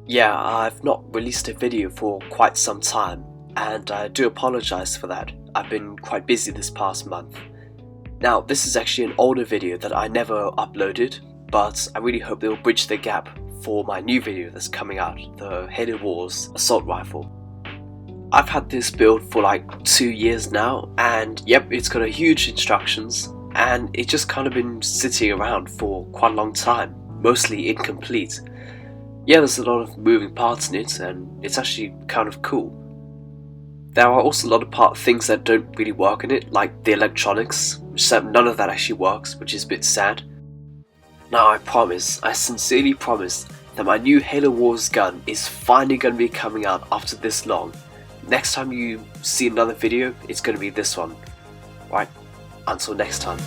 Yeah, I've not released a video for quite some time, and I do apologize for that. I've been quite busy this past month. Now, this is actually an older video that I never uploaded, but I really hope they will bridge the gap for my new video that's coming out, the Halo Wars Assault Rifle. I've had this build for like 2 years now, and yep, it's got a huge instructions, and it's just kind of been sitting around for quite a long time, mostly incomplete. Yeah, there's a lot of moving parts in it, and it's actually kind of cool. There are also a lot of things that don't really work in it, like the electronics, none of that actually works, which is a bit sad. Now I sincerely promise, that my new Halo Wars gun is finally going to be coming out after this long. Next time you see another video, it's going to be this one. Right, until next time.